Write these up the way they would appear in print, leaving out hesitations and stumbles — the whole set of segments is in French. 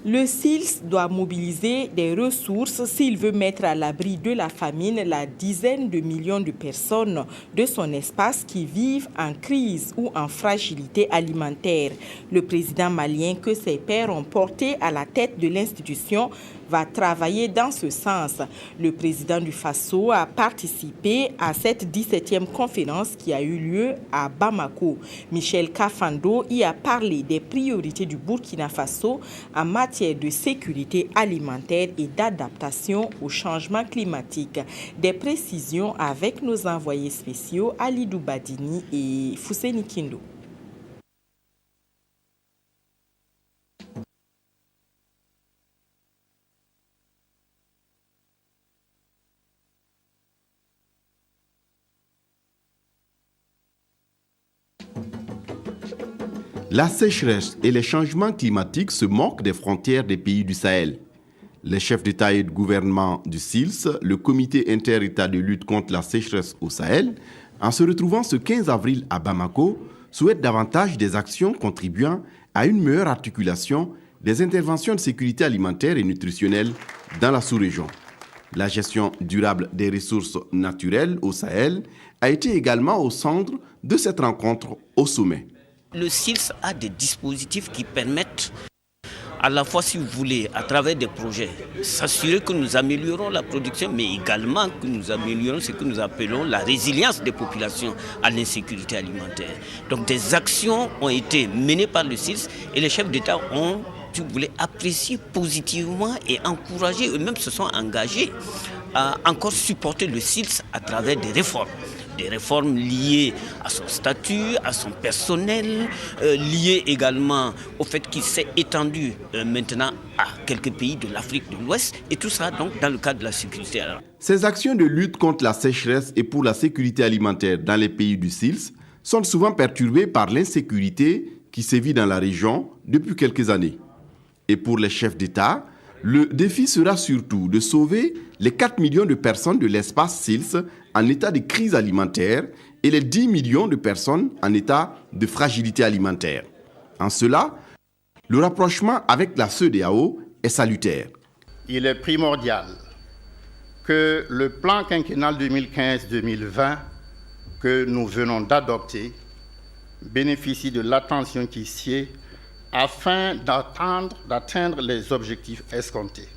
Le SILS doit mobiliser des ressources s'il veut mettre à l'abri de la famine la dizaine de millions de personnes de son espace qui vivent en crise ou en fragilité alimentaire. Le président malien que ses pairs ont porté à la tête de l'institution va travailler dans ce sens. Le président du Faso a participé à cette 17e conférence qui a eu lieu à Bamako. Michel Kafando y a parlé des priorités du Burkina Faso en matière de sécurité alimentaire et d'adaptation au changement climatique. Des précisions avec nos envoyés spéciaux Alidou Badini et Fousseni Kindo. La sécheresse et les changements climatiques se moquent des frontières des pays du Sahel. Les chefs d'État et de gouvernement du SILS, le comité inter-État de lutte contre la sécheresse au Sahel, en se retrouvant ce 15 avril à Bamako, souhaitent davantage des actions contribuant à une meilleure articulation des interventions de sécurité alimentaire et nutritionnelle dans la sous-région. La gestion durable des ressources naturelles au Sahel a été également au centre de cette rencontre au sommet. Le SILS a des dispositifs qui permettent, à la fois, si vous voulez, à travers des projets, s'assurer que nous améliorons la production, mais également que nous améliorons ce que nous appelons la résilience des populations à l'insécurité alimentaire. Donc des actions ont été menées par le SILS et les chefs d'État ont, si vous voulez, apprécié positivement et encouragé, eux-mêmes se sont engagés à encore supporter le SILS à travers des réformes. Des réformes liées à son statut, à son personnel, liées également au fait qu'il s'est étendu maintenant à quelques pays de l'Afrique de l'Ouest, et tout ça donc dans le cadre de la sécurité. Ces actions de lutte contre la sécheresse et pour la sécurité alimentaire dans les pays du SILS sont souvent perturbées par l'insécurité qui sévit dans la région depuis quelques années. Et pour les chefs d'État, le défi sera surtout de sauver les 4 millions de personnes de l'espace SILS en état de crise alimentaire et les 10 millions de personnes en état de fragilité alimentaire. En cela, le rapprochement avec la CEDEAO est salutaire. Il est primordial que le plan quinquennal 2015-2020 que nous venons d'adopter bénéficie de l'attention qui sied afin d'atteindre les objectifs escomptés.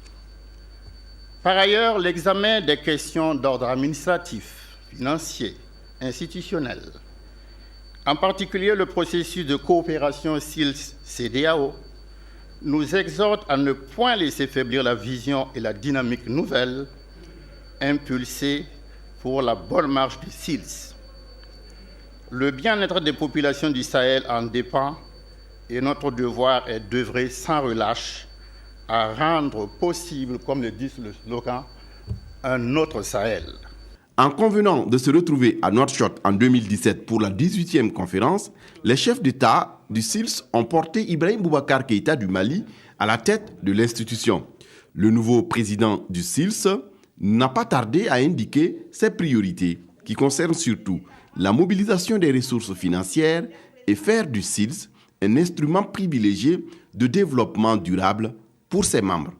Par ailleurs, l'examen des questions d'ordre administratif, financier, institutionnel, en particulier le processus de coopération SILS-CEDEAO, nous exhorte à ne point laisser faiblir la vision et la dynamique nouvelle impulsée pour la bonne marche du SILS. Le bien-être des populations du Sahel en dépend et notre devoir est d'œuvrer sans relâche à rendre possible, comme le dit le slogan, un autre Sahel. En convenant de se retrouver à Nouakchott en 2017 pour la 18e conférence, les chefs d'État du SILS ont porté Ibrahim Boubacar Keïta du Mali à la tête de l'institution. Le nouveau président du SILS n'a pas tardé à indiquer ses priorités, qui concernent surtout la mobilisation des ressources financières et faire du SILS un instrument privilégié de développement durable pour ses membres.